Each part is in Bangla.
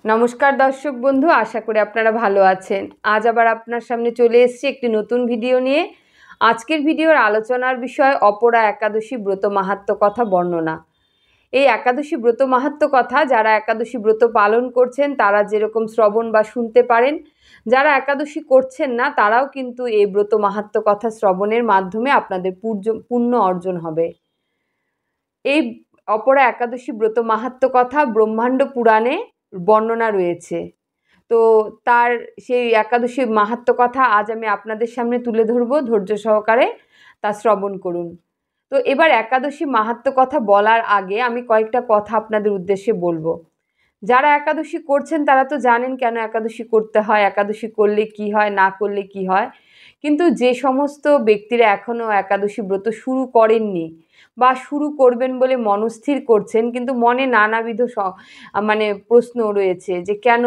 নমস্কার দর্শক বন্ধু, আশা করি আপনারা ভালো আছেন। আজ আবার আপনার সামনে চলে এসেছি একটি নতুন ভিডিও নিয়ে। আজকের ভিডিওর আলোচনার বিষয় অপরা একাদশী ব্রত মাহাত্ম্য কথা বর্ণনা। এই একাদশী ব্রত মাহাত্ম্য কথা যারা একাদশী ব্রত পালন করছেন তারা যেরকম শ্রবণ বা শুনতে পারেন, যারা একাদশী করছেন না তারাও কিন্তু এই ব্রত মাহাত্ম্য কথা শ্রবণের মাধ্যমে আপনাদের পুণ্য অর্জন হবে। এই অপরা একাদশী ব্রত মাহাত্ম্য কথা ব্রহ্মাণ্ড পুরাণে বর্ণনা রয়েছে। তো তার সেই একাদশী মাহাত্ম্য কথা আজ আমি আপনাদের সামনে তুলে ধরবো, ধৈর্য সহকারে তা শ্রবণ করুন। তো এবার একাদশী মাহাত্ম্য কথা বলার আগে আমি কয়েকটা কথা আপনাদের উদ্দেশ্যে বলবো। যারা একাদশী করছেন তারা তো জানেন কেন একাদশী করতে হয়, একাদশী করলে কি হয়, না করলে কি হয়। কিন্তু যে সমস্ত ব্যক্তিরা এখনও একাদশী ব্রত শুরু করেননি বা শুরু করবেন বলে মনস্থির করছেন, কিন্তু মনে নানাবিধ মানে প্রশ্ন রয়েছে যে কেন,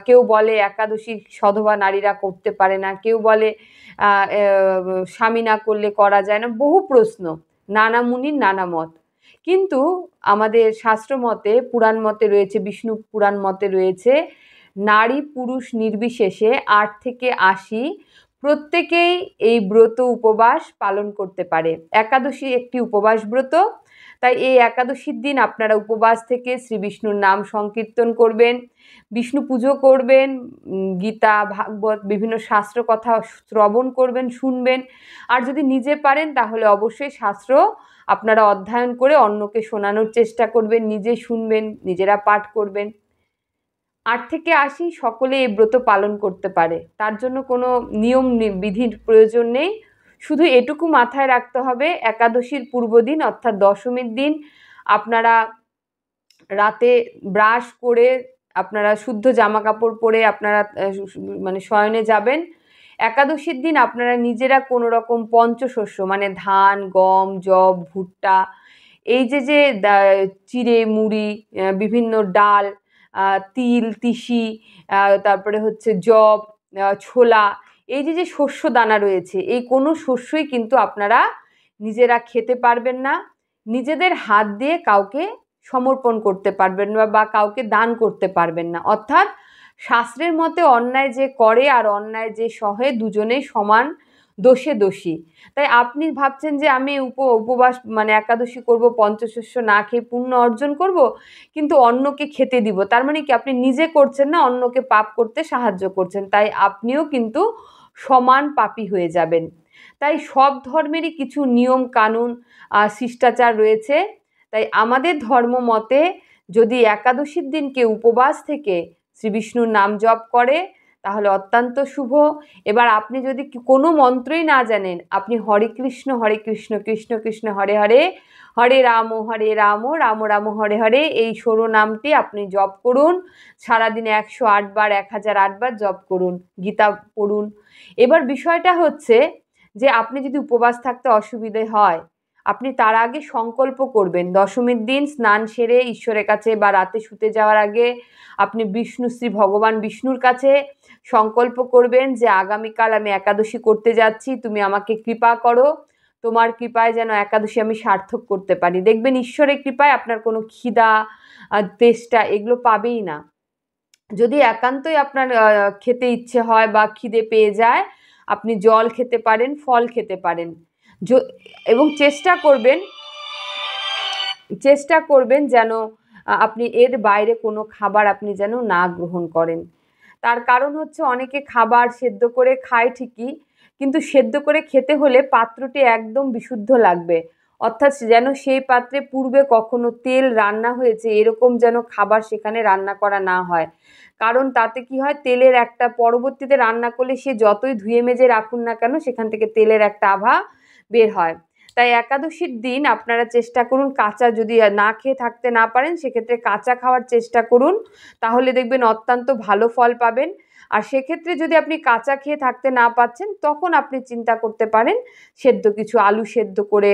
কেউ বলে একাদশী সধবা নারীরা করতে পারে না, কেউ বলে স্বামী না করলে করা যায় না, বহু প্রশ্ন, নানা মুনির নানা মত। কিন্তু আমাদের শাস্ত্র মতে, পুরাণ মতে রয়েছে, বিষ্ণু পুরাণ মতে রয়েছে, নারী পুরুষ নির্বিশেষে 8 থেকে 80 প্রত্যেকেই এই ব্রত উপবাস পালন করতে পারে। একাদশী একটি উপবাস ব্রত, তাই এই একাদশীর দিন আপনারা উপবাস থেকে শ্রী বিষ্ণুর নাম সংকীর্তন করবেন, বিষ্ণু পুজো করবেন, গীতা ভাগবত বিভিন্ন শাস্ত্র কথা শ্রবণ করবেন, শুনবেন। আর যদি নিজে পারেন তাহলে অবশ্যই শাস্ত্র আপনারা অধ্যয়ন করে অন্যকে শোনানোর চেষ্টা করবেন, নিজে শুনবেন, নিজেরা পাঠ করবেন। 8 থেকে 80 সকলে এই ব্রত পালন করতে পারে, তার জন্য কোনো নিয়ম বিধির প্রয়োজন নেই। শুধু এটুকু মাথায় রাখতে হবে, একাদশীর পূর্বদিন অর্থাৎ দশমীর দিন আপনারা রাতে ব্রাশ করে আপনারা শুদ্ধ জামা কাপড় পরে আপনারা মানে শয়নে যাবেন। একাদশীর দিন আপনারা নিজেরা কোনো রকম পঞ্চশস্য মানে ধান, গম, যব, ভুট্টা, এই যে চিড়ে মুড়ি, বিভিন্ন ডাল, তিল, তিসি, তারপরে হচ্ছে যব, ছোলা, এই যে শস্য দানা রয়েছে, এই কোনো শস্যই কিন্তু আপনারা নিজেরা খেতে পারবেন না, নিজেদের হাত দিয়ে কাউকে সমর্পণ করতে পারবেন না বা কাউকে দান করতে পারবেন না। অর্থাৎ শাস্ত্রের মতে অন্যায় যে করে আর অন্যায় যে সহে দুজনেই সমান দোষে দোষী। তাই আপনি ভাবছেন যে আমি উপবাস মানে একাদশী করব, পঞ্চশস্য না খেয়ে পুণ্য অর্জন করব, কিন্তু অন্যকে খেতে দিব, তার মানে কি আপনি নিজে করছেন না, অন্যকে পাপ করতে সাহায্য করছেন, তাই আপনিও কিন্তু সমান পাপী হয়ে যাবেন। তাই সব ধর্মেরই কিছু নিয়ম কানুন শিষ্টাচার রয়েছে। তাই আমাদের ধর্ম মতে যদি একাদশীর দিন কেউ উপবাস থেকে শ্রী বিষ্ণুর নাম জপ করে তাহলে অত্যন্ত শুভ। এবার আপনি যদি কোনো মন্ত্রই না জানেন, আপনি হরে কৃষ্ণ কৃষ্ণ কৃষ্ণ হরে হরে, হরে রাম রাম রাম হরে হরে, এই ষোলো নামটি আপনি জপ করুন। সারাদিনে 108 বার, 1008 বার জপ করুন, গীতা পড়ুন। এবার বিষয়টা হচ্ছে যে আপনি যদি উপবাস থাকতে অসুবিধে হয়, আপনি তার আগে সংকল্প করবেন। দশমীর দিন স্নান সেরে ঈশ্বরের কাছে বা রাতে শুতে যাওয়ার আগে আপনি শ্রী ভগবান বিষ্ণুর কাছে সংকল্প করবেন যে আগামীকাল আমি একাদশী করতে যাচ্ছি, তুমি আমাকে কৃপা করো, তোমার কৃপায় যেন একাদশী আমি সার্থক করতে পারি। দেখবেন ঈশ্বরের কৃপায় আপনার কোনো খিদা, তেষ্টা এগুলো পাবেই না। যদি একান্তই আপনার খেতে ইচ্ছে হয় বা খিদে পেয়ে যায়, আপনি জল খেতে পারেন, ফল খেতে পারেন, এবং চেষ্টা করবেন যেন আপনি এর বাইরে কোনো খাবার আপনি যেন না গ্রহণ করেন। তার কারণ হচ্ছে অনেকে খাবার সেদ্ধ করে খায় ঠিকই, কিন্তু সেদ্ধ করে খেতে হলে পাত্রটি একদম বিশুদ্ধ লাগবে, অর্থাৎ যেন সেই পাত্রে পূর্বে কখনো তেল রান্না হয়েছে এরকম যেন খাবার সেখানে রান্না করা না হয়। কারণ তাতে কি হয়, তেলের একটা পরবর্তীতে রান্না করলে সে যতই ধুয়ে মেজে রাখুন না কেন সেখান থেকে তেলের একটা আভা বের হয়। তাই একাদশীর দিন আপনারা চেষ্টা করুন কাঁচা, যদি না খেয়ে থাকতে না পারেন সেক্ষেত্রে কাঁচা খাওয়ার চেষ্টা করুন, তাহলে দেখবেন অত্যন্ত ভালো ফল পাবেন। আর সেক্ষেত্রে যদি আপনি কাঁচা খেয়ে থাকতে না পাচ্ছেন তখন আপনি চিন্তা করতে পারেন সেদ্ধ কিছু আলু সেদ্ধ করে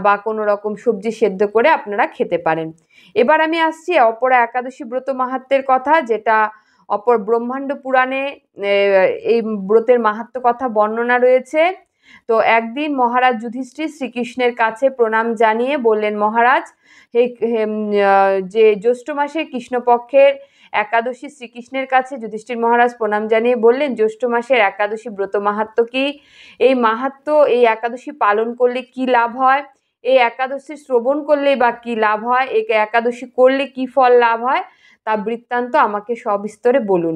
বা কোনো রকম সবজি সেদ্ধ করে আপনারা খেতে পারেন। এবার আমি আসছি অপরা একাদশী ব্রত মাহাত্ম্যের কথা, যেটা অপর ব্রহ্মাণ্ড পুরাণে এই ব্রতের মাহাত্ম্য কথা বর্ণনা রয়েছে। তো একদিন মহারাজ যুধিষ্ঠির শ্রীকৃষ্ণের কাছে প্রণাম জানিয়ে বললেন, মহারাজ যে জ্যৈষ্ঠ মাসে কৃষ্ণপক্ষের একাদশী শ্রীকৃষ্ণের কাছে যুধিষ্ঠির মহারাজ প্রণাম জানিয়ে বললেন, জ্যৈষ্ঠ মাসের একাদশী ব্রত মাহাত্ম্য কি, এই মাহাত্ম্য, এই একাদশী পালন করলে কি লাভ হয়, এই একাদশী শ্রবণ করলে বা কি লাভ হয়, এই একাদশী করলে কি ফল লাভ হয়, তা বৃত্তান্ত আমাকে সবিস্তরে বলুন।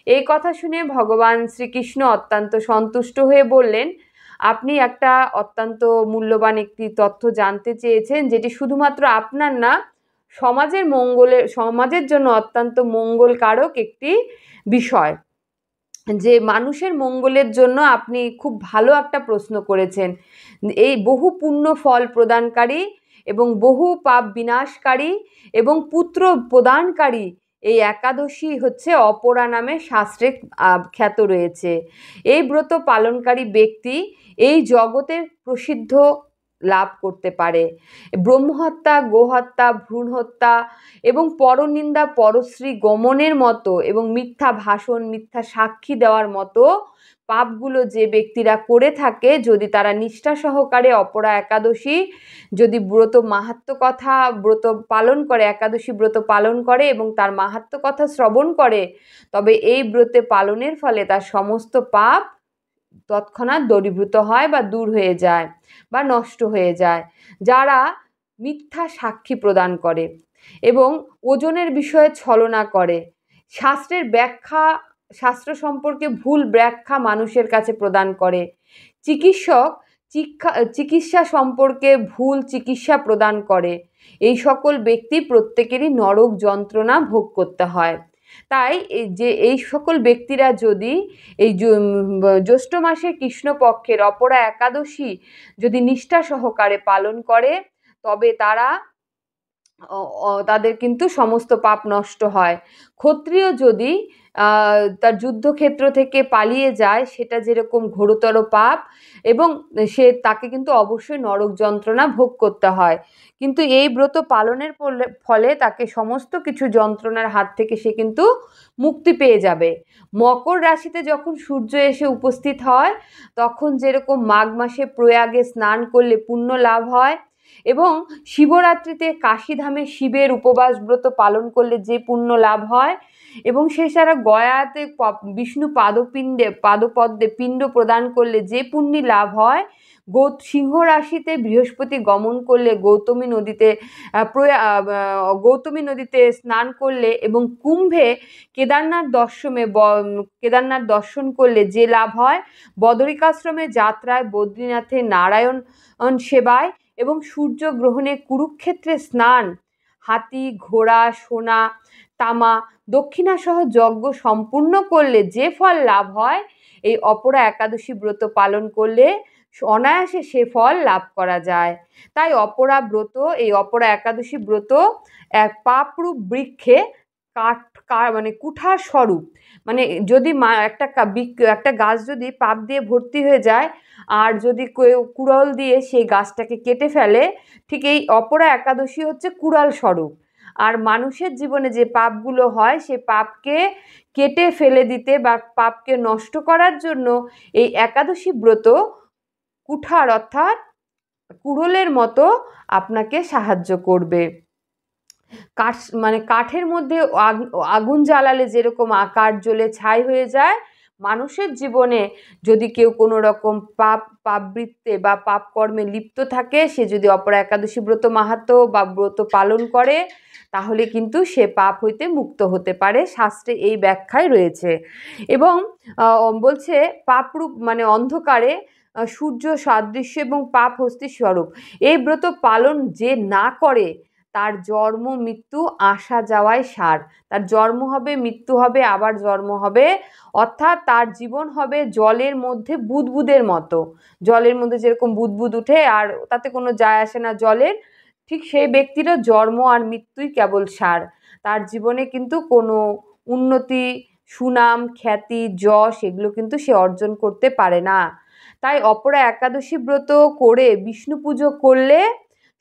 এই কথা শুনে ভগবান শ্রীকৃষ্ণ অত্যন্ত সন্তুষ্ট হয়ে বললেন, আপনি একটা অত্যন্ত মূল্যবান একটি তথ্য জানতে চেয়েছেন, যেটি শুধুমাত্র আপনার না, সমাজের জন্য অত্যন্ত মঙ্গলকারক একটি বিষয়। যে মানুষের মঙ্গলের জন্য আপনি খুব ভালো একটা প্রশ্ন করেছেন। এই বহু পুণ্য ফল প্রদানকারী এবং বহু পাপ বিনাশকারী এবং পুত্র প্রদানকারী এই একাদশী হচ্ছে অপরা নামে শাস্ত্রে খ্যাত রয়েছে। এই ব্রত পালনকারী ব্যক্তি এই জগতের প্রসিদ্ধ লাভ করতে পারে। ব্রহ্মহত্যা, গোহত্যা, ভ্রূণ হত্যা এবং পরনিন্দা, পরশ্রী গমনের মতো এবং মিথ্যা ভাষণ, মিথ্যা সাক্ষী দেওয়ার মতো পাপগুলো যে ব্যক্তিরা করে থাকে, যদি তারা নিষ্ঠা সহকারে অপরা একাদশী যদি ব্রত মাহাত্ম্য কথা ব্রত পালন করে, একাদশী ব্রত পালন করে এবং তার মাহাত্ম্য কথা শ্রবণ করে, তবে এই ব্রতে পালনের ফলে তার সমস্ত পাপ তৎক্ষণাৎ দূরীভূত হয় বা দূর হয়ে যায় বা নষ্ট হয়ে যায়। যারা মিথ্যা সাক্ষী প্রদান করে এবং ওজনের বিষয়ে ছলনা করে, শাস্ত্র সম্পর্কে ভুল ব্যাখ্যা মানুষের কাছে প্রদান করে, চিকিৎসা সম্পর্কে ভুল চিকিৎসা প্রদান করে, এই সকল ব্যক্তি প্রত্যেকেরই নরক যন্ত্রণা ভোগ করতে হয়। তাই এই সকল ব্যক্তিরা যদি এই জ্যৈষ্ঠ মাসে কৃষ্ণপক্ষের অপরা একাদশী যদি নিষ্ঠা সহকারে পালন করে, তবে তাদের কিন্তু সমস্ত পাপ নষ্ট হয়। ক্ষত্রিয় যদি তার যুদ্ধক্ষেত্র থেকে পালিয়ে যায়, সেটা যেরকম ঘোরতর পাপ এবং তাকে কিন্তু অবশ্যই নরক যন্ত্রণা ভোগ করতে হয়। কিন্তু এই ব্রত পালনের ফলে তাকে সমস্ত কিছু যন্ত্রণার হাত থেকে সে কিন্তু মুক্তি পেয়ে যাবে। মকর রাশিতে যখন সূর্য এসে উপস্থিত হয়, তখন যেরকম মাঘ মাসে প্রয়াগে স্নান করলে পুণ্য লাভ হয় এবং শিবরাত্রিতে কাশীধামে শিবের উপবাস ব্রত পালন করলে যে পুণ্য লাভ হয় এবং সেছাড়া গয়াতে বিষ্ণু পাদপদ্মে পিণ্ড প্রদান করলে যে পুণ্যি লাভ হয়, সিংহ রাশিতে বৃহস্পতি গমন করলে গৌতমী নদীতে স্নান করলে এবং কুম্ভে কেদারনাথ দর্শন করলে যে লাভ হয়, বদরিকাশ্রমে যাত্রায়, বদ্রীনাথে নারায়ণ সেবায় এবং সূর্যগ্রহণে কুরুক্ষেত্রে স্নান, হাতি, ঘোড়া, সোনা, তামা, দক্ষিণাসহ যজ্ঞ সম্পূর্ণ করলে যে ফল লাভ হয়, এই অপরা একাদশী ব্রত পালন করলে অনায়াসে সে ফল লাভ করা যায়। তাই এই অপরা একাদশী ব্রত এক পাপরূপ বৃক্ষে কুঠার স্বরূপ, মানে যদি একটা গাছ যদি পাপ দিয়ে ভর্তি হয়ে যায় আর যদি কেউ কুড়াল দিয়ে সেই গাছটাকে কেটে ফেলে, ঠিক এই অপরা একাদশী হচ্ছে কুড়াল স্বরূপ। আর মানুষের জীবনে যে পাপগুলো হয়, সে পাপকে কেটে ফেলে দিতে বা পাপকে নষ্ট করার জন্য এই একাদশী ব্রত কুঠার অর্থাৎ কুড়োলের মতো আপনাকে সাহায্য করবে। কাঠের মধ্যে আগুন জ্বালালে যেরকম আকার জ্বলে ছাই হয়ে যায়, মানুষের জীবনে যদি কেউ কোনো রকম পাপবৃত্তে বা পাপ কর্মে লিপ্ত থাকে, সে যদি অপরা একাদশী ব্রত মাহাত্ম্য বা ব্রত পালন করে, তাহলে কিন্তু সে পাপ হইতে মুক্ত হতে পারে। শাস্ত্রে এই ব্যাখ্যায় রয়েছে। এবং বলছে পাপরূপ অন্ধকারে সূর্য সাদৃশ্য এবং পাপ হস্তি স্বরূপ। এই ব্রত পালন যে না করে, তার জন্ম মৃত্যু আসা যাওয়ায় সার। তার জন্ম হবে, মৃত্যু হবে, আবার জন্ম হবে, অর্থাৎ তার জীবন হবে জলের মধ্যে বুদবুদের মতো। জলের মধ্যে যেরকম বুদবুদ উঠে আর তাতে কোনো যায় আসে না জলের, ঠিক সেই ব্যক্তিরও জন্ম আর মৃত্যুই কেবল সার। তার জীবনে কিন্তু কোনো উন্নতি, সুনাম, খ্যাতি, যশ এগুলো কিন্তু সে অর্জন করতে পারে না। তাই অপরা একাদশী ব্রত করে বিষ্ণু পুজো করলে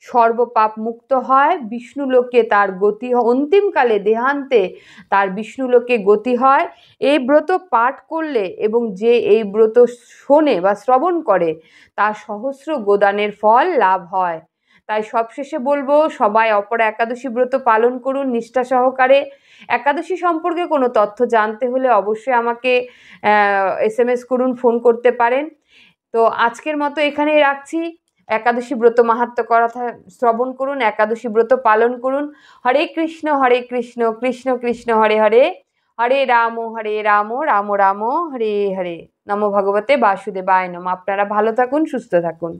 সর্বপাপ মুক্ত হয়, বিষ্ণুলোকে তার গতি, অন্তিমকালে দেহান্তে তার বিষ্ণুলোকে গতি হয়। এই ব্রত পাঠ করলে এবং যে এই ব্রত শোনে বা শ্রবণ করে, তার সহস্র গোদানের ফল লাভ হয়। তাই সবশেষে বলবো, সবাই অপরা একাদশী ব্রত পালন করুন নিষ্ঠা সহকারে। একাদশী সম্পর্কে কোনো তথ্য জানতে হলে অবশ্যই আমাকে SMS করুন, ফোন করতে পারেন। তো আজকের মতো এখানেই রাখছি। একাদশী ব্রত মাহাত্ম্য কথা শ্রবণ করুন, একাদশী ব্রত পালন করুন। হরে কৃষ্ণ কৃষ্ণ কৃষ্ণ হরে হরে, হরে রাম রাম রাম হরে হরে। নমো ভগবতে বাসুদেবায় নমঃ। আপনারা ভালো থাকুন, সুস্থ থাকুন।